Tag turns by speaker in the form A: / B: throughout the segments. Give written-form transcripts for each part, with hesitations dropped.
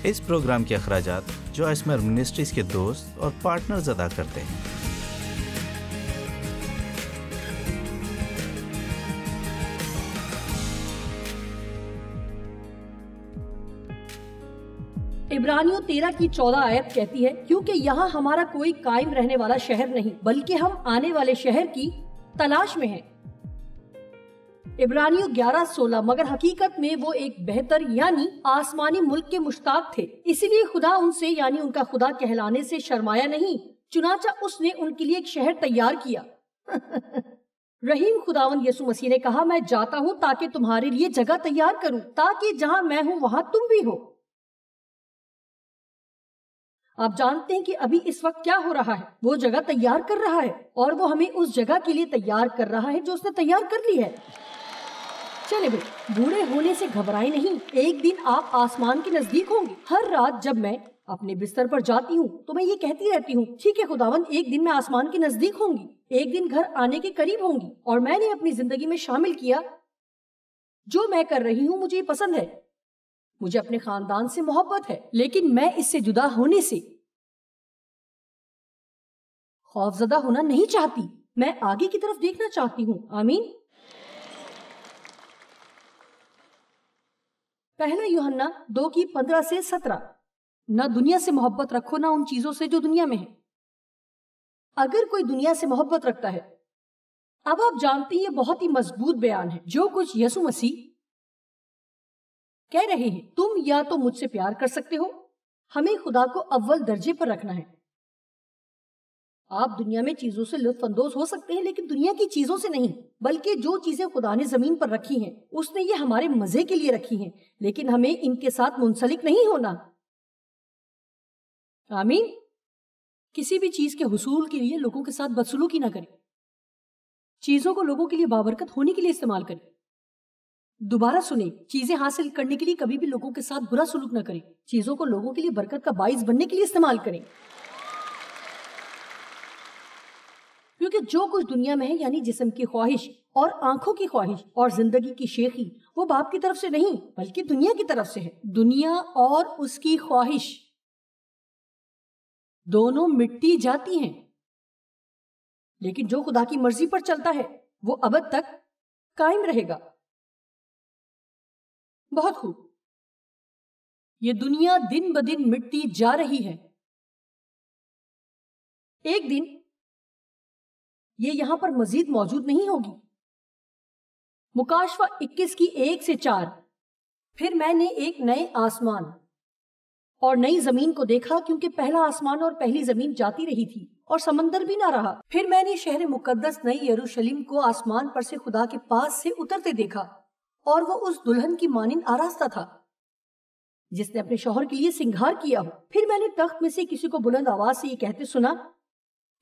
A: اس programme کے اخراجات جو اسمر منسٹریز کے دوست اور پارٹنرز ادا کرتے ہیں۔
B: عبرانیوں 13 کی 14 آیت کہتی ہے، کیونکہ یہاں ہمارا کوئی قائم رہنے والا شہر نہیں، بلکہ ہم آنے والے شہر کی تلاش میں ہیں۔ عبرانیوں 11:16، مگر حقیقت میں وہ ایک بہتر یعنی آسمانی ملک کے مشتاق تھے، اسی لیے خدا ان سے یعنی ان کا خدا کہلانے سے شرمایا نہیں، چنانچہ اس نے ان کے لیے ایک شہر تیار کیا۔ رحیم خداوند یسوع مسیح نے کہا، میں جاتا ہوں تاکہ تمہارے لیے جگہ تیار کروں، تاکہ جہاں میں ہوں وہاں تم بھی ہو۔ آپ جانتے ہیں کہ ابھی اس وقت کیا ہو رہا ہے، وہ جگہ تیار کر رہا ہے، اور وہ ہمیں اس جگہ کے لیے تیار کر رہا ہے جو اس نے تیار کر لی ہے۔ چلے بھائی، بوڑھے ہونے سے گھبرائیں نہیں، ایک دن آپ آسمان کے نزدیک ہوں گے۔ ہر رات جب میں اپنے بستر پر جاتی ہوں تو میں یہ کہتی رہتی ہوں، ٹھیک ہے خداوند، ایک دن میں آسمان کے نزدیک ہوں گی، ایک دن گھر آنے کے قریب ہوں گی، اور میں نے اپنی زندگی میں شامل کیا جو میں کر رہی ہوں، مجھے یہ پسند ہے، مجھے اپنے خاندان سے محبت ہے، لیکن میں اس سے جدا ہونے سے خوفزدہ ہونا نہیں چاہتی، میں آگے کی طرف دیکھنا چاہتی ہوں۔ آمین۔ پہلا یوحنا 2:15-17، نہ دنیا سے محبت رکھو نہ ان چیزوں سے جو دنیا میں ہے۔ اگر کوئی دنیا سے محبت رکھتا ہے، اب آپ جانتے ہیں یہ بہت ہی مضبوط بیان ہے، جو کچھ یسوع مسیح کہہ رہے ہیں، تم یا تو مجھ سے پیار کر سکتے ہو، ہمیں خدا کو اول درجے پر رکھنا ہے۔ آپ دنیا میں چیزوں سے لطف اندوز ہو سکتے ہیں، لیکن دنیا کی چیزوں سے نہیں، بلکہ جو چیزیں خدا نے زمین پر رکھی ہیں اس نے یہ ہمارے مزے کے لیے رکھی ہیں، لیکن ہمیں ان کے ساتھ منسلک نہیں ہونا۔ آمین۔ کسی بھی چیز کے حصول کے لیے لوگوں کے ساتھ بدسلوکی نہ کریں، چیزوں کو لوگوں کے لیے بابرکت ہونے کے لیے استعمال کریں۔ دوبارہ سنیں، چیزیں حاصل کرنے کے لیے کبھی بھی لوگوں کے ساتھ برا سلوک نہ کریں، چیزوں کو لوگوں کے لیے برکت کا باعث بننے کے لیے استعمال کریں، کیونکہ جو کچھ دنیا میں ہے یعنی جسم کی خواہش اور آنکھوں کی خواہش اور زندگی کی شیخی، وہ باپ کی طرف سے نہیں بلکہ دنیا کی طرف سے ہے۔ دنیا اور اس کی خواہش دونوں مٹی جاتی ہیں، لیکن جو خدا کی مرضی پر چلتا ہے وہ ابد تک قائم رہے گا۔ بہت خوب، یہ دنیا دن بدن مٹتی جا رہی ہے، ایک دن یہ یہاں پر مزید موجود نہیں ہوگی۔ مکاشفہ 21:1-4، پھر میں نے ایک نئے آسمان اور نئی زمین کو دیکھا، کیونکہ پہلا آسمان اور پہلی زمین جاتی رہی تھی اور سمندر بھی نہ رہا۔ پھر میں نے شہر مقدس نئی یروشلم کو آسمان پر سے خدا کے پاس سے اترتے دیکھا، اور وہ اس دلہن کی مانند آراستہ تھا جس نے اپنے شوہر کے لیے سنگھار کیا ہو۔ پھر میں نے تخت میں سے کسی کو بلند آواز سے یہ کہتے سنا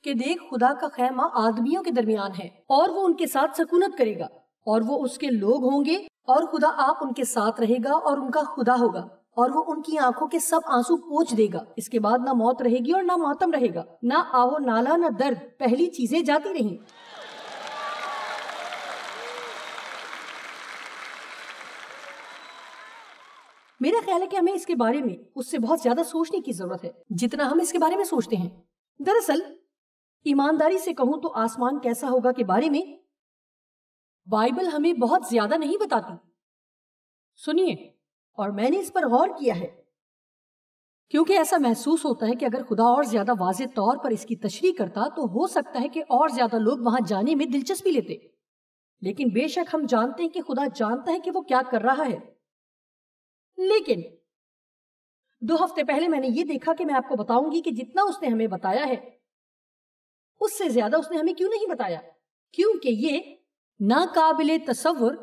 B: کہ دیکھ، خدا کا خیمہ آدمیوں کے درمیان ہے، اور وہ ان کے ساتھ سکونت کرے گا، اور وہ اس کے لوگ ہوں گے، اور خدا آپ ان کے ساتھ رہے گا اور ان کا خدا ہوگا، اور وہ ان کی آنکھوں کے سب آنسو پوچھ دے گا۔ اس کے بعد نہ موت رہے گی اور نہ ماتم رہے گا، نہ آہو نالا نہ درد، پہلی چیزیں جاتی رہیں۔ میرا خیال ہے کہ ہمیں اس کے بارے میں اس سے بہت زیادہ سوچنے کی ضرورت ہے جتنا ہم اس کے بارے میں سوچتے ہیں۔ دراصل ایمانداری سے کہوں تو آسمان کیسا ہوگا کے بارے میں بائبل ہمیں بہت زیادہ نہیں بتاتی۔ سنیے، اور میں نے اس پر غور کیا ہے، کیونکہ ایسا محسوس ہوتا ہے کہ اگر خدا اور زیادہ واضح طور پر اس کی تشریح کرتا تو ہو سکتا ہے کہ اور زیادہ لوگ وہاں جانے میں دلچسپی لیتے، لیکن بے شک ہم جانتے ہیں کہ خدا جانتا ہے کہ وہ کیا کر رہا ہے۔ لیکن 2 ہفتے پہلے میں نے یہ دیکھا کہ میں آپ کو بتاؤں گی کہ جتنا اس نے ہمیں بتایا ہے اس سے زیادہ اس نے ہمیں کیوں نہیں بتایا، کیونکہ یہ ناقابل تصور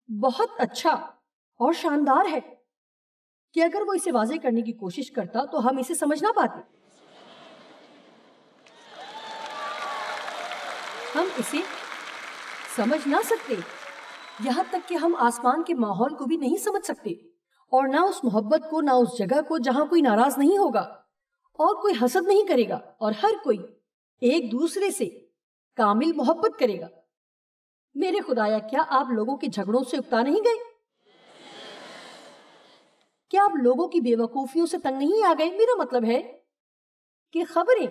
B: بہت اچھا اور شاندار ہے کہ اگر وہ اسے واضح کرنے کی کوشش کرتا تو ہم اسے سمجھ نہ پاتے، ہم اسے سمجھ نہ سکتے، یہاں تک کہ ہم آسمان کے ماحول کو بھی نہیں سمجھ سکتے، اور نہ اس محبت کو، نہ اس جگہ کو جہاں کوئی ناراض نہیں ہوگا اور کوئی حسد نہیں کرے گا، اور ہر کوئی ایک دوسرے سے کامل محبت کرے گا۔ میرے خدایا، کیا آپ لوگوں کے جھگڑوں سے اکتا نہیں گئے؟ کیا کیا آپ لوگوں کی بے وقوفیوں سے تنگ نہیں آ گئے؟ میرا مطلب ہے کہ خبریں،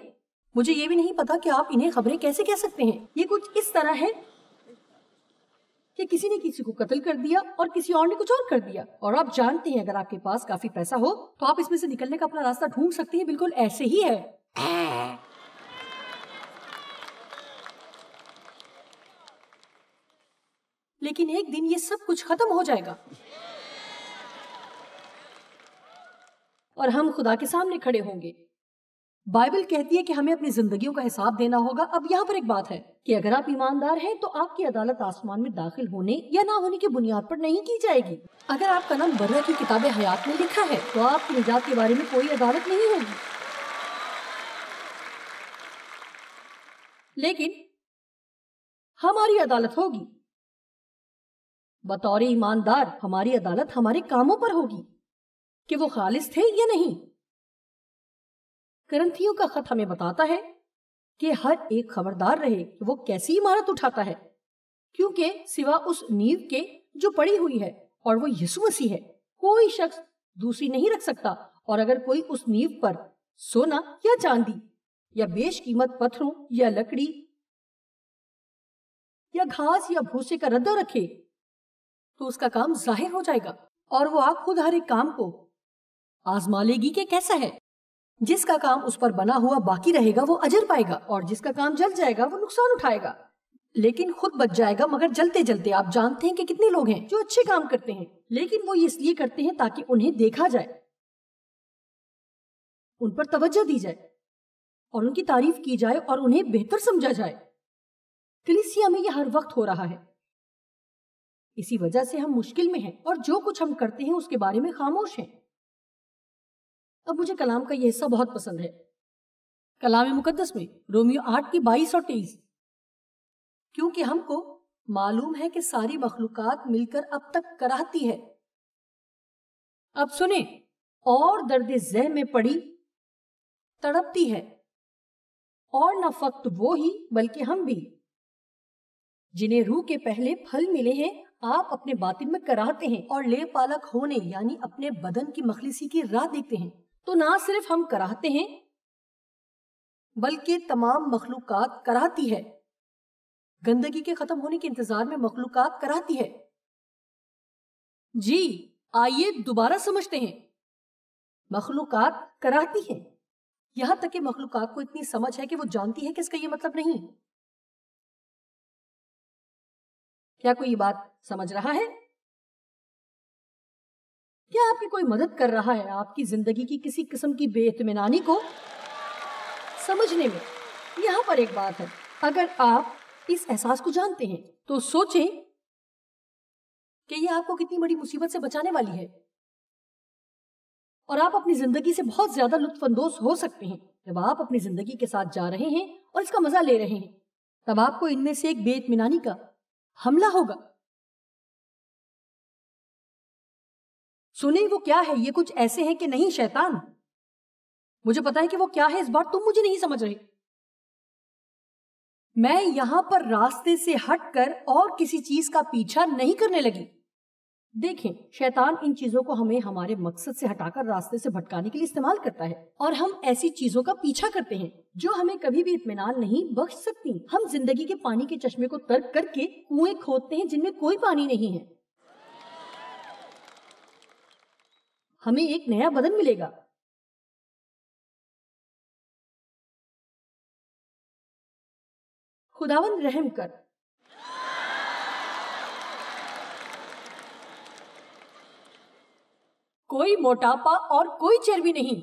B: مجھے یہ بھی نہیں پتا کہ آپ انہیں خبریں کیسے کہہ سکتے ہیں۔ یہ کچھ اس طرح ہے کہ کسی نے کسی کو قتل کر دیا اور کسی اور نے کچھ اور کر دیا، اور آپ جانتے ہیں اگر آپ کے پاس کافی پیسہ ہو تو آپ اس میں سے نکلنے کا اپنا راستہ ڈھونڈ سکتے ہیں۔ بالکل ایسے ہی ہے۔ لیکن ایک دن یہ سب کچھ ختم ہو جائے گا اور ہم خدا کے سامنے کھڑے ہوں گے۔ بائبل کہتی ہے کہ ہمیں اپنی زندگیوں کا حساب دینا ہوگا۔ اب یہاں پر ایک بات ہے کہ اگر آپ ایماندار ہیں تو آپ کی عدالت آسمان میں داخل ہونے یا نہ ہونے کی بنیاد پر نہیں کی جائے گی۔ اگر آپ کا نام برہ کی کتاب حیات میں لکھا ہے تو آپ کی نجات کے بارے میں کوئی عدالت نہیں ہوگی۔ لیکن ہماری عدالت ہوگی بطور ایماندار۔ ہماری عدالت ہمارے کاموں پر ہوگی کہ وہ خالص تھے یا نہیں۔ کرنتھیوں کا خط ہمیں بتاتا ہے کہ ہر ایک خبردار رہے کہ وہ کیسی عمارت اٹھاتا ہے، کیونکہ سوا اس نیو کے جو پڑی ہوئی ہے اور وہ یسوع مسیح ہے، کوئی شخص دوسری نہیں رکھ سکتا۔ اور اگر کوئی اس نیو پر سونا یا چاندی یا بیش قیمت پتھروں یا لکڑی یا گھاس یا بھوسے کا ردہ رکھے تو اس کا کام ظاہر ہو جائے گا، اور وہ آگ خود ہر ایک کام کو آزما لے گی کہ کیسا ہے۔ جس کا کام اس پر بنا ہوا باقی رہے گا وہ اجر پائے گا، اور جس کا کام جل جائے گا وہ نقصان اٹھائے گا، لیکن خود بچ جائے گا مگر جلتے جلتے۔ آپ جانتے ہیں کہ کتنے لوگ ہیں جو اچھے کام کرتے ہیں لیکن وہ اس لیے کرتے ہیں تاکہ انہیں دیکھا جائے، ان پر توجہ دی جائے اور ان کی تعریف کی جائے اور انہیں بہتر سمجھا جائے۔ کلیسیا میں یہ ہر وقت ہو رہا ہے، اسی وجہ سے ہم مشکل میں ہیں اور جو کچھ ہم کرتے ہیں اس کے بارے میں خاموش ہیں۔ اب مجھے کلام کا یہ حصہ بہت پسند ہے، کلام مقدس میں رومیو 8 کی 22 اور 23، کیونکہ ہم کو معلوم ہے کہ ساری مخلوقات مل کر اب تک کراہتی ہے۔ اب سنیں، اور درد ذہ میں پڑی تڑپتی ہے، اور نہ فقط وہ ہی بلکہ ہم بھی جنہیں روح کے پہلے پھل ملے ہیں، آپ اپنے باطن میں کراہتے ہیں اور لے پالک ہونے یعنی اپنے بدن کی مخلصی کی راہ دیکھتے ہیں۔ تو نہ صرف ہم کراہتے ہیں بلکہ تمام مخلوقات کراہتی ہے۔ گندگی کے ختم ہونے کے انتظار میں مخلوقات کراہتی ہے۔ جی آئیے دوبارہ سمجھتے ہیں، مخلوقات کراہتی ہے، یہاں تک کہ مخلوقات کو اتنی سمجھ ہے کہ وہ جانتی ہے کہ اس کا یہ مطلب نہیں۔ کیا کوئی یہ بات سمجھ رہا ہے؟ کیا آپ کی کوئی مدد کر رہا ہے آپ کی زندگی کی کسی قسم کی بے اطمینانی کو سمجھنے میں؟ یہاں پر ایک بات ہے، اگر آپ اس احساس کو جانتے ہیں تو سوچیں کہ یہ آپ کو کتنی بڑی مصیبت سے بچانے والی ہے، اور آپ اپنی زندگی سے بہت زیادہ لطف اندوز ہو سکتے ہیں جب آپ اپنی زندگی کے ساتھ جا رہے ہیں اور اس کا مزہ لے رہے ہیں۔ تب آپ کو ان میں سے ایک بے اطمینانی کا حملہ ہوگا۔ سنیں وہ کیا ہے؟ یہ کچھ ایسے ہیں کہ نہیں شیطان، مجھے پتا ہے کہ وہ کیا ہے، اس بار تم مجھے نہیں سمجھ رہے۔ میں یہاں پر راستے سے ہٹ کر اور کسی چیز کا پیچھا نہیں کرنے لگی۔ دیکھیں، شیطان ان چیزوں کو ہمیں ہمارے مقصد سے ہٹا کر راستے سے بھٹکانے کے لیے استعمال کرتا ہے، اور ہم ایسی چیزوں کا پیچھا کرتے ہیں جو ہمیں کبھی بھی اطمینان نہیں بخش سکتی۔ ہم زندگی کے پانی کے چشمے کو ترک کر کے کنویں کھودتے ہیں جن میں کوئی پانی نہیں ہے۔ ہمیں ایک نیا بدن ملے گا، خداوند رحم کر۔ کوئی موٹاپا اور کوئی چربی نہیں،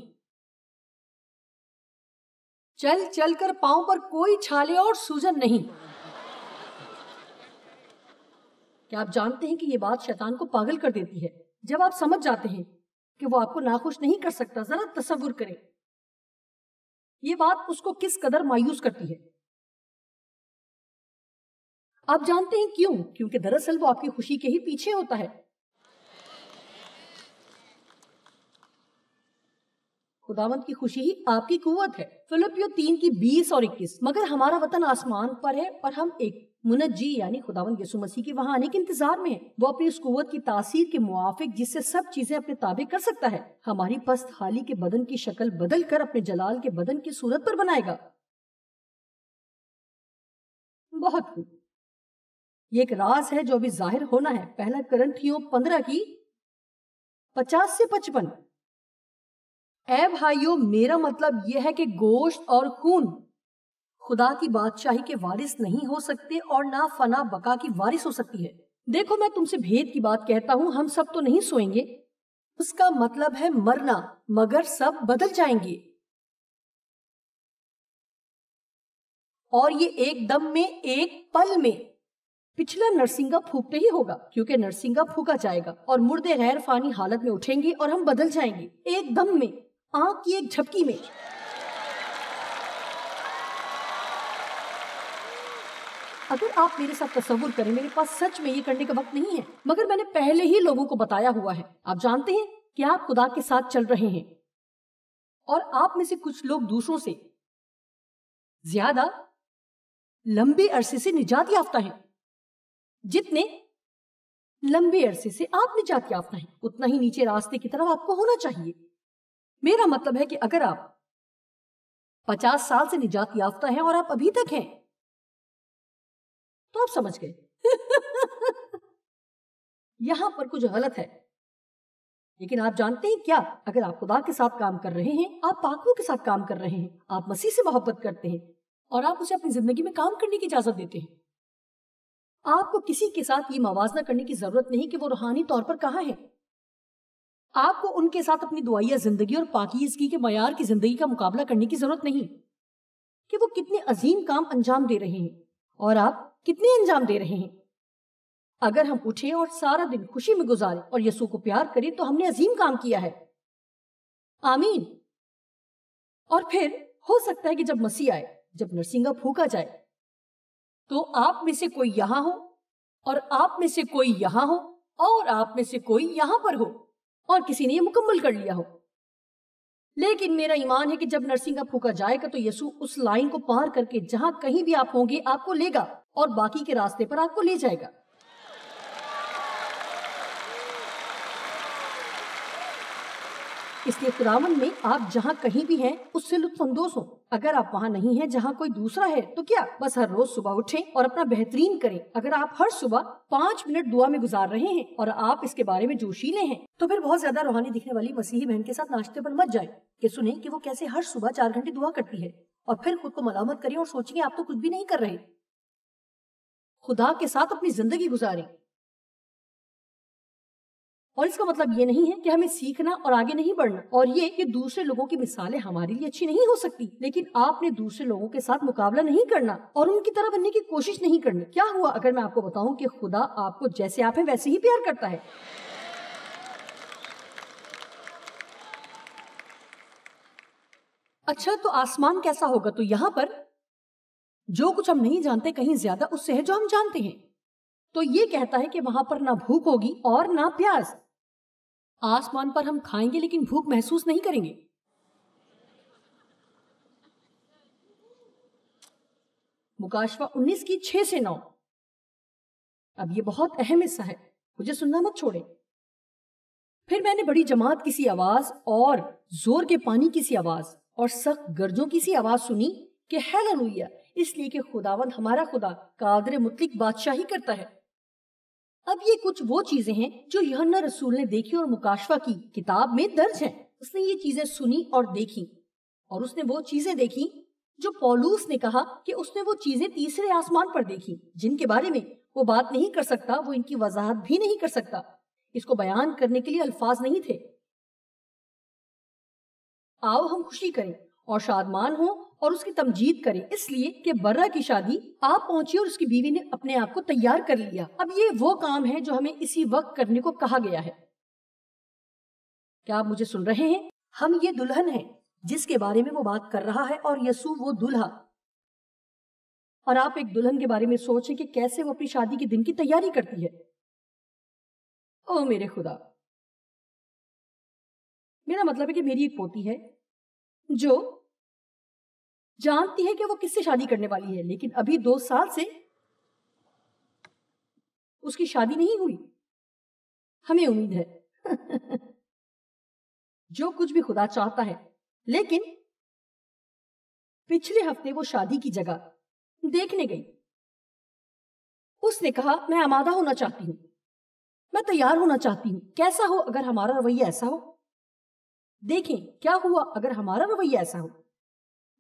B: چل چل کر پاؤں پر کوئی چھالے اور سوجن نہیں۔ کیا آپ جانتے ہیں کہ یہ بات شیطان کو پاگل کر دیتی ہے جب آپ سمجھ جاتے ہیں کہ وہ آپ کو ناخوش نہیں کر سکتا؟ ذرا تصور کریں، یہ بات اس کو کس قدر مایوس کرتی ہے۔ آپ جانتے ہیں کیوں؟ کیونکہ دراصل وہ آپ کی خوشی کے ہی پیچھے ہوتا ہے۔ خداوند کی خوشی ہی آپ کی قوت ہے۔ فلپیو 3 کی 20 اور 21۔ مگر ہمارا وطن آسمان پر ہے اور ہم ایک منجی یعنی خداوند یسوع مسیح کے وہاں آنے کے انتظار میں ہیں۔ وہ اپنی اس قوت کی تاثیر کے موافق جس سے سب چیزیں اپنے تابع کر سکتا ہے، ہماری پست حالی کے بدن کی شکل بدل کر اپنے جلال کے بدن کی صورت پر بنائے گا۔ بہت خوب، یہ ایک راز ہے جو ابھی ظاہر ہونا ہے۔ پہلا کرنتھیوں 15 کی 50 سے 55۔ اے بھائیو، میرا مطلب یہ ہے کہ گوشت اور خون خدا کی بادشاہی کے وارث نہیں ہو سکتے اور نہ فنا بقا کی وارث ہو سکتی ہے۔ دیکھو، میں تم سے بھید کی بات کہتا ہوں، ہم سب تو نہیں سوئیں گے، اس کا مطلب ہے مرنا، مگر سب بدل جائیں گے، اور یہ ایک دم میں، ایک پل میں۔ پچھلا نرسنگا پھونکتے ہی ہوگا، کیونکہ نرسنگا پھونکا جائے گا اور مردے غیر فانی حالت میں اٹھیں گے اور ہم بدل جائیں گے، ایک دم میں، آنکھ کی ایک جھپکی میں۔ اگر آپ میرے ساتھ تصور کریں، میرے پاس سچ میں یہ کرنے کا وقت نہیں ہے، مگر میں نے پہلے ہی لوگوں کو بتایا ہوا ہے۔ آپ جانتے ہیں کہ آپ خدا کے ساتھ چل رہے ہیں، اور آپ میں سے کچھ لوگ دوسروں سے زیادہ لمبے عرصے سے نجات یافتہ ہیں۔ جتنے لمبے عرصے سے آپ نجات یافتہ ہیں، اتنا ہی نیچے راستے کی طرف آپ کو ہونا چاہیے۔ میرا مطلب ہے کہ اگر آپ 50 سال سے نجات یافتہ ہیں اور آپ ابھی تک ہیں، تو آپ سمجھ گئے یہاں پر کچھ غلط ہے۔ لیکن آپ جانتے ہیں کیا؟ اگر آپ خدا کے ساتھ کام کر رہے ہیں، آپ پاکوں کے ساتھ کام کر رہے ہیں، آپ مسیح سے محبت کرتے ہیں اور آپ اسے اپنی زندگی میں کام کرنے کی اجازت دیتے ہیں، آپ کو کسی کے ساتھ یہ موازنہ کرنے کی ضرورت نہیں کہ وہ روحانی طور پر کہاں ہے۔ آپ کو ان کے ساتھ اپنی دعائیہ زندگی اور پاکیزگی کے معیار کی زندگی کا مقابلہ کرنے کی ضرورت نہیں کہ وہ کتنے عظیم کام انجام دے رہے ہیں اور آپ کتنے انجام دے رہے ہیں۔ اگر ہم اٹھیں اور سارا دن خوشی میں گزاریں اور یسوع کو پیار کریں تو ہم نے عظیم کام کیا ہے۔ آمین۔ اور پھر ہو سکتا ہے کہ جب مسیح آئے، جب نرسنگا پھونکا جائے، تو آپ میں سے کوئی یہاں ہو، اور آپ میں سے کوئی یہاں ہو، اور آپ میں سے کوئی یہاں پر ہو، اور کسی نے یہ مکمل کر لیا ہو۔ لیکن میرا ایمان ہے کہ جب نرسنگا پھونکا جائے گا تو یسوع اس لائن کو پار کر کے جہاں کہیں بھی آپ ہوں گے آپ کو لے گا اور باقی کے راستے پر آپ کو لے جائے گا۔ اس لیے خداوند میں آپ جہاں کہیں بھی ہیں اس سے لطف اندوز ہوں۔ اگر آپ وہاں نہیں ہیں جہاں کوئی دوسرا ہے تو کیا بس ہر روز صبح اٹھیں اور اپنا بہترین کریں۔ اگر آپ ہر صبح 5 منٹ دعا میں گزار رہے ہیں اور آپ اس کے بارے میں جوشیلے ہیں تو پھر بہت زیادہ روحانی دکھنے والی مسیحی بہن کے ساتھ ناشتے پر مت جائیں کہ سنیں کہ وہ کیسے ہر صبح 4 گھنٹے دعا کرتی ہے، اور پھر خود کو ملامت کریں اور سوچیں کہ آپ تو کچھ بھی نہیں کر رہے۔ خدا کے ساتھ اپنی زندگی گزاریں، اور اس کا مطلب یہ نہیں ہے کہ ہمیں سیکھنا اور آگے نہیں بڑھنا، اور یہ کہ دوسرے لوگوں کی مثالیں ہمارے لیے اچھی نہیں ہو سکتی، لیکن آپ نے دوسرے لوگوں کے ساتھ مقابلہ نہیں کرنا اور ان کی طرح بننے کی کوشش نہیں کرنی۔ کیا ہوا اگر میں آپ کو بتاؤں کہ خدا آپ کو جیسے آپ ہیں ویسے ہی پیار کرتا ہے؟ اچھا، تو آسمان کیسا ہوگا؟ تو یہاں پر جو کچھ ہم نہیں جانتے کہیں زیادہ اس سے ہے جو ہم جانتے ہیں۔ تو یہ کہتا ہے کہ وہاں پر نہ بھوک ہوگی اور نہ پیاس۔ آسمان پر ہم کھائیں گے لیکن بھوک محسوس نہیں کریں گے۔ مکاشفہ 19 کی 6 سے 9۔ اب یہ بہت اہم حصہ ہے، مجھے سننا مت چھوڑیں۔ پھر میں نے بڑی جماعت کی سی آواز اور زور کے پانی کی سی آواز اور سخت گرجوں کی سی آواز سنی کہ ہیلیلویا، اس لیے کہ خداوند ہمارا خدا قادر مطلق بادشاہی کرتا ہے۔ اب یہ کچھ وہ چیزیں ہیں جو یوحنا رسول نے دیکھی اور مکاشفہ کی کتاب میں درج ہیں۔ اس نے یہ چیزیں سنی اور دیکھی، اور اس نے وہ چیزیں دیکھی جو پولوس نے کہا کہ اس نے وہ چیزیں تیسرے آسمان پر دیکھی، جن کے بارے میں وہ بات نہیں کر سکتا، وہ ان کی وضاحت بھی نہیں کر سکتا، اس کو بیان کرنے کے لیے الفاظ نہیں تھے۔ آؤ ہم خوشی کریں اور شادمان ہوں اور اس کی تمجید کریں، اس لیے کہ برہ کی شادی آپ پہنچی اور اس کی بیوی نے اپنے آپ کو تیار کر لیا۔ اب یہ وہ کام ہے جو ہمیں اسی وقت کرنے کو کہا گیا ہے۔ کیا آپ مجھے سن رہے ہیں؟ ہم یہ دلہن ہیں جس کے بارے میں وہ بات کر رہا ہے، اور یسوع وہ دلہا۔ اور آپ ایک دلہن کے بارے میں سوچیں کہ کیسے وہ اپنی شادی کے دن کی تیاری کرتی ہے۔ او میرے خدا، میرا مطلب ہے کہ میری ایک پوتی ہے جو جانتی ہے کہ وہ کس سے شادی کرنے والی ہے، لیکن ابھی 2 سال سے اس کی شادی نہیں ہوئی. ہمیں امید ہے جو کچھ بھی خدا چاہتا ہے. لیکن پچھلے ہفتے وہ شادی کی جگہ دیکھنے گئی. اس نے کہا میں آمادہ ہونا چاہتی ہوں، میں تیار ہونا چاہتی ہوں. کیسا ہو اگر ہمارا رویہ ایسا ہو؟ دیکھیں کیا ہوا اگر ہمارا رویہ ایسا ہو.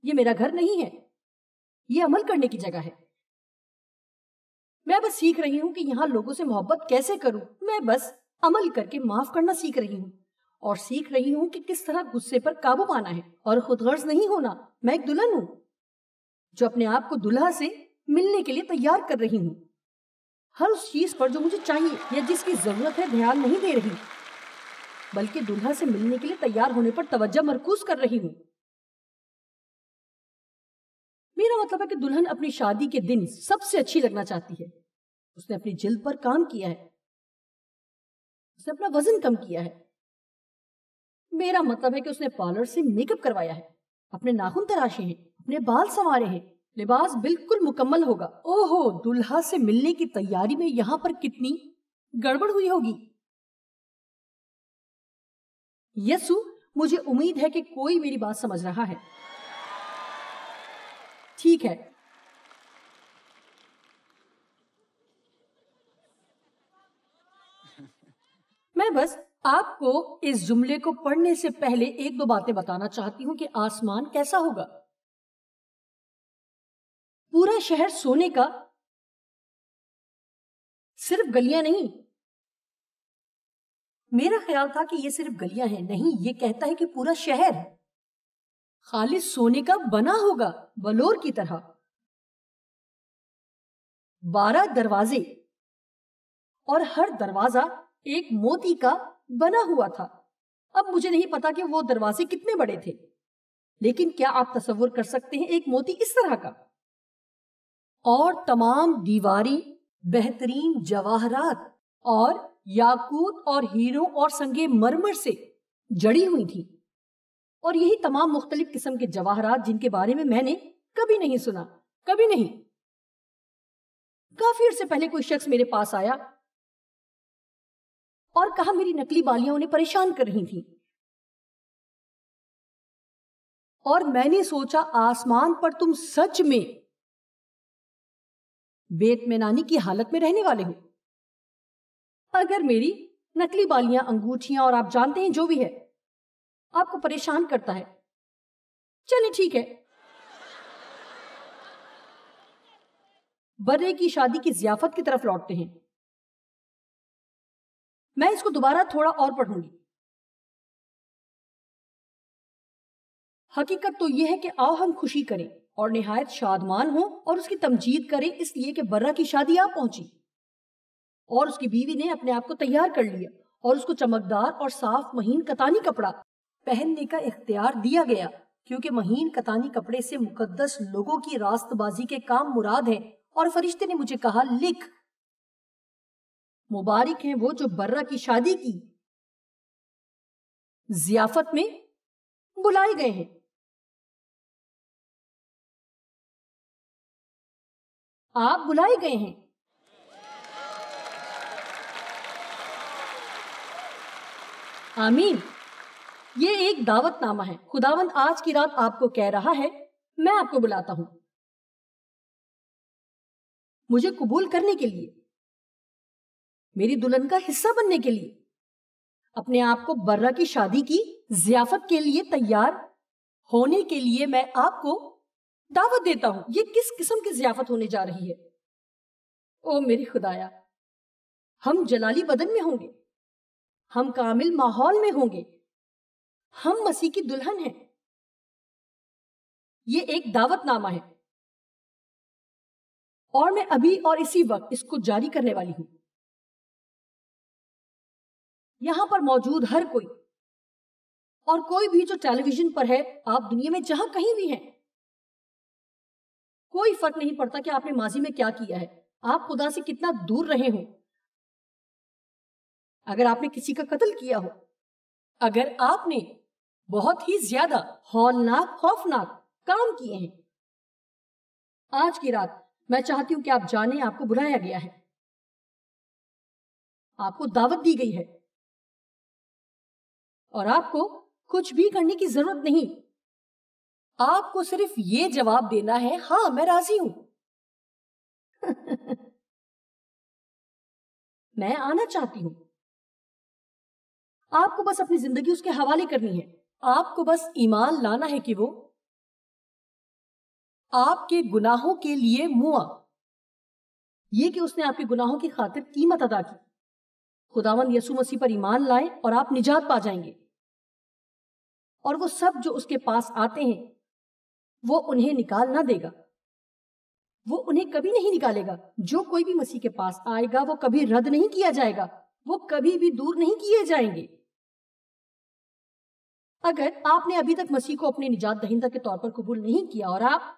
B: یہ میرا گھر نہیں ہے، یہ عمل کرنے کی جگہ ہے. میں بس سیکھ رہی ہوں کہ یہاں لوگوں سے محبت کیسے کروں. میں بس عمل کر کے معاف کرنا سیکھ رہی ہوں، اور سیکھ رہی ہوں کہ کس طرح غصے پر قابو پانا ہے اور خود غرض نہیں ہونا. میں ایک دلہن ہوں جو اپنے آپ کو دلہا سے ملنے کے لیے تیار کر رہی ہوں. ہر اس چیز پر جو مجھے چاہیے یا جس کی ضرورت ہے دھیان نہیں دے رہی، بلکہ دلہا سے ملنے کے لیے تیار ہونے پر توجہ مرکوز کر رہی ہوں. میرا مطلب ہے کہ دلہن اپنی شادی کے دن سب سے اچھی لگنا چاہتی ہے. اس نے اپنی جلد پر کام کیا ہے، اس نے اپنا وزن کم کیا ہے. میرا مطلب ہے کہ اس نے پارلر سے میک اپ کروایا ہے، اپنے ناخن تراشے ہیں، اپنے بال سنوارے ہیں. لباس بالکل مکمل ہوگا. اوہو، دلہا سے ملنے کی تیاری میں یہاں پر کتنی گڑبڑ ہوئی ہوگی. یسو، مجھے امید ہے کہ کوئی میری بات سمجھ رہا ہے. ٹھیک ہے. میں بس آپ کو اس جملے کو پڑھنے سے پہلے 1-2 باتیں بتانا چاہتی ہوں کہ آسمان کیسا ہوگا. پورا شہر سونے کا، صرف گلیاں نہیں. میرا خیال تھا کہ یہ صرف گلیاں ہیں. نہیں، یہ کہتا ہے کہ پورا شہر خالص سونے کا بنا ہوگا، بلور کی طرح. 12 دروازے، اور ہر دروازہ ایک موتی کا بنا ہوا تھا. اب مجھے نہیں پتا کہ وہ دروازے کتنے بڑے تھے، لیکن کیا آپ تصور کر سکتے ہیں ایک موتی اس طرح کا؟ اور تمام دیواریں بہترین جواہرات اور یاقوت اور ہیروں اور سنگ مرمر سے جڑی ہوئی تھی. اور یہی تمام مختلف قسم کے جواہرات جن کے بارے میں نے کبھی نہیں سنا، کبھی نہیں. کافی عرصے پہلے کوئی شخص میرے پاس آیا اور کہا میری نکلی بالیاں انہیں پریشان کر رہی تھیں. اور میں نے سوچا آسمان پر تم سچ میں بے اطمینانی کی حالت میں رہنے والے ہو. اگر میری نکلی بالیاں، انگوٹھیاں اور آپ جانتے ہیں جو بھی ہے آپ کو پریشان کرتا ہے، چلے ٹھیک ہے. برے کی شادی کی ضیافت کی طرف لوٹتے ہیں. میں اس کو دوبارہ تھوڑا اور پڑھوں گی. حقیقت تو یہ ہے کہ آؤ ہم خوشی کریں اور نہایت شادمان ہوں اور اس کی تمجید کریں، اس لیے کہ برہ کی شادی آ پہنچی اور اس کی بیوی نے اپنے آپ کو تیار کر لیا اور اس کو چمکدار اور صاف مہین کتانی کپڑا پہننے کا اختیار دیا گیا، کیونکہ مہین کتانی کپڑے سے مقدس لوگوں کی راست بازی کے کام مراد ہیں. اور فرشتے نے مجھے کہا لکھ، مبارک ہیں وہ جو برہ کی شادی کی ضیافت میں بلائے گئے ہیں. آپ بلائے گئے ہیں. آمین. یہ ایک دعوت نامہ ہے. خداوند آج کی رات آپ کو کہہ رہا ہے میں آپ کو بلاتا ہوں مجھے قبول کرنے کے لیے، میری دلہن کا حصہ بننے کے لیے، اپنے آپ کو برہ کی شادی کی ضیافت کے لیے تیار ہونے کے لیے. میں آپ کو دعوت دیتا ہوں. یہ کس قسم کی ضیافت ہونے جا رہی ہے؟ او میری خدایا، ہم جلالی بدن میں ہوں گے، ہم کامل ماحول میں ہوں گے، ہم مسیح کی دلہن ہیں. یہ ایک دعوت نامہ ہے اور میں ابھی اور اسی وقت اس کو جاری کرنے والی ہوں. یہاں پر موجود ہر کوئی اور کوئی بھی جو ٹیلی ویژن پر ہے، آپ دنیا میں جہاں کہیں بھی ہیں، کوئی فرق نہیں پڑتا کہ آپ نے ماضی میں کیا کیا ہے، آپ خدا سے کتنا دور رہے ہوں. اگر آپ نے کسی کا قتل کیا ہو، اگر آپ نے بہت ہی زیادہ ہولناک خوفناک کام کیے ہیں۔ آج کی رات میں چاہتی ہوں کہ آپ جانیں آپ کو بلایا گیا ہے، آپ کو دعوت دی گئی ہے، اور آپ کو کچھ بھی کرنے کی ضرورت نہیں۔ آپ کو صرف یہ جواب دینا ہے، ہاں میں راضی ہوں، میں آنا چاہتی ہوں۔ آپ کو بس اپنی زندگی اس کے حوالے کرنی ہے، آپ کو بس ایمان لانا ہے کہ وہ آپ کے گناہوں کے لیے موا، یہ کہ اس نے آپ کے گناہوں کی خاطر قیمت ادا کی۔ خداوند یسوع مسیح پر ایمان لائیں اور آپ نجات پا جائیں گے، اور وہ سب جو اس کے پاس آتے ہیں وہ انہیں نکال نہ دے گا، وہ انہیں کبھی نہیں نکالے گا۔ جو کوئی بھی مسیح کے پاس آئے گا وہ کبھی رد نہیں کیا جائے گا، وہ کبھی بھی دور نہیں کیے جائیں گے۔ اگر آپ نے ابھی تک مسیح کو اپنے نجات دہندہ کے طور پر قبول نہیں کیا اور آپ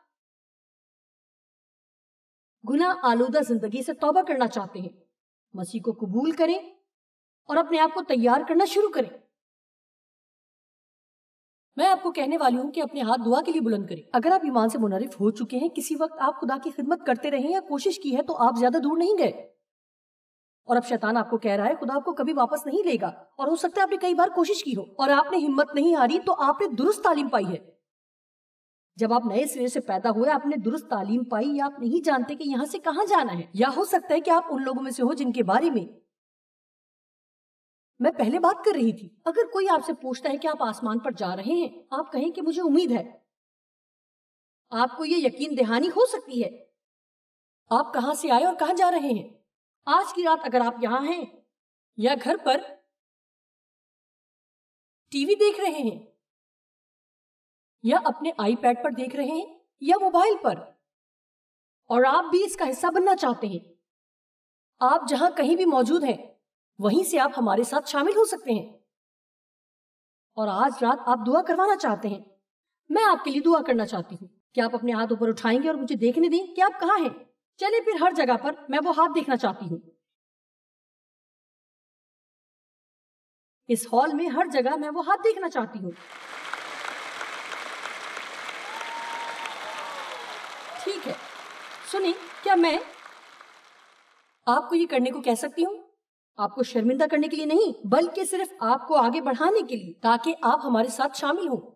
B: گناہ آلودہ زندگی سے توبہ کرنا چاہتے ہیں، مسیح کو قبول کریں اور اپنے آپ کو تیار کرنا شروع کریں۔ میں آپ کو کہنے والی ہوں کہ اپنے ہاتھ دعا کے لیے بلند کریں۔ اگر آپ ایمان سے منحرف ہو چکے ہیں، کسی وقت آپ خدا کی خدمت کرتے رہے یا کوشش کی ہے، تو آپ زیادہ دور نہیں گئے، اور اب شیطان آپ کو کہہ رہا ہے خدا آپ کو کبھی واپس نہیں لے گا، اور ہو سکتا ہے آپ نے کئی بار کوشش کی ہو اور آپ نے ہمت نہیں ہاری، تو آپ نے درست تعلیم پائی ہے۔ جب آپ نئے سرے سے پیدا ہوئے آپ نے درست تعلیم پائی، یا آپ نہیں جانتے کہ یہاں سے کہاں جانا ہے، یا ہو سکتا ہے کہ آپ ان لوگوں میں سے ہو جن کے بارے میں پہلے بات کر رہی تھی۔ اگر کوئی آپ سے پوچھتا ہے کہ آپ آسمان پر جا رہے ہیں، آپ کہیں کہ مجھے امید ہے۔ آپ کو یہ یقین دہانی ہو سکتی ہے آپ کہاں سے آئے اور کہاں جا رہے ہیں۔ آج کی رات اگر آپ یہاں ہیں یا گھر پر ٹی وی دیکھ رہے ہیں، یا اپنے آئی پیڈ پر دیکھ رہے ہیں، یا موبائل پر، اور آپ بھی اس کا حصہ بننا چاہتے ہیں، آپ جہاں کہیں بھی موجود ہیں وہیں سے آپ ہمارے ساتھ شامل ہو سکتے ہیں، اور آج رات آپ دعا کروانا چاہتے ہیں، میں آپ کے لیے دعا کرنا چاہتی ہوں۔ کیا آپ اپنے ہاتھ اوپر اٹھائیں گے اور مجھے دیکھنے دیں کہ آپ کہاں ہیں؟ چلے پھر ہر جگہ پر میں وہ ہاتھ دیکھنا چاہتی ہوں۔ اس ہال میں ہر جگہ میں وہ ہاتھ دیکھنا چاہتی ہوں۔ ٹھیک ہے، سنیں، کیا میں آپ کو یہ کرنے کو کہہ سکتی ہوں؟ آپ کو شرمندہ کرنے کے لیے نہیں، بلکہ صرف آپ کو آگے بڑھانے کے لیے، تاکہ آپ ہمارے ساتھ شامل ہوں۔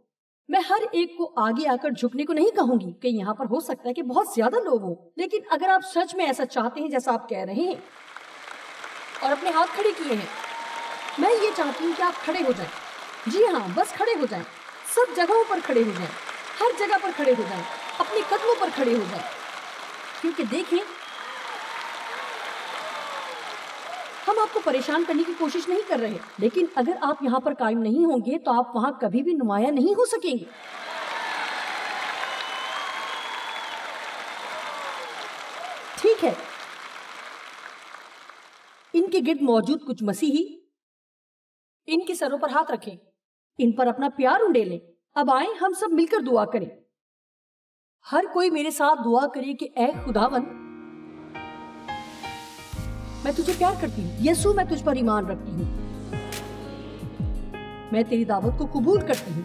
B: میں ہر ایک کو آگے آ کر جھکنے کو نہیں کہوں گی کہ یہاں پر ہو سکتا ہے کہ بہت زیادہ لوگ ہوں، لیکن اگر آپ سچ میں ایسا چاہتے ہیں جیسا آپ کہہ رہے ہیں اور اپنے ہاتھ کھڑے کیے ہیں، میں یہ چاہتی ہوں کہ آپ کھڑے ہو جائیں۔ جی ہاں، بس کھڑے ہو جائیں، سب جگہوں پر کھڑے ہو جائیں، ہر جگہ پر کھڑے ہو جائیں، اپنے قدموں پر کھڑے ہو جائیں، کیونکہ دیکھیں ہم آپ کو پریشان کرنے کی کوشش نہیں کر رہے، لیکن اگر آپ یہاں پر قائم نہیں ہوں گے تو آپ وہاں کبھی بھی نمایاں نہیں ہو سکیں گے۔ ٹھیک ہے، ان کے گرد موجود کچھ مسیحی ان کے سروں پر ہاتھ رکھیں، ان پر اپنا پیار انڈیلیں۔ اب آئیں ہم سب مل کر دعا کریں۔ ہر کوئی میرے ساتھ دعا کرے کہ اے خداوند، میں تجھے پیار کرتی ہوں، یسوع میں تجھ پر ایمان رکھتی ہوں، میں تیری دعوت کو قبول کرتی ہوں،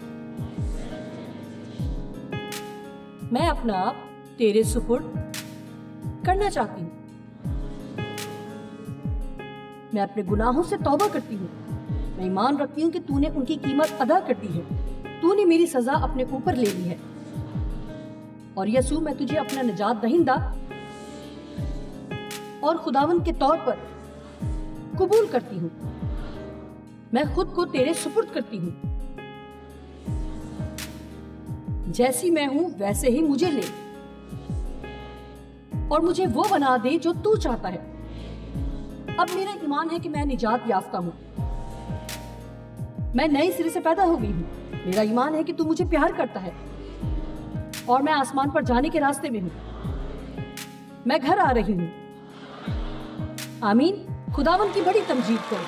B: میں اپنا آپ تیرے سپرد کرنا چاہتی ہوں، میں اپنے گناہوں سے توبہ کرتی ہوں، میں ایمان رکھتی ہوں کہ تو نے ان کی قیمت ادا کر دی ہے، تو نے میری سزا اپنے اوپر لے لی ہے، اور یسوع میں تجھے اپنا نجات دہندہ اور خداوند کے طور پر قبول کرتی ہوں، میں خود کو تیرے سپرد کرتی ہوں، جیسی میں ہوں ویسے ہی مجھے لے اور مجھے وہ بنا دے جو تو چاہتا ہے۔ اب میرا ایمان ہے کہ میں نجات یافتہ ہوں، میں نئے سرے سے پیدا ہو گئی ہوں، میرا ایمان ہے کہ تو مجھے پیار کرتا ہے اور میں آسمان پر جانے کے راستے میں ہوں، میں گھر آ رہی ہوں۔ آمین۔ خداوند کی بڑی تمجید کرو۔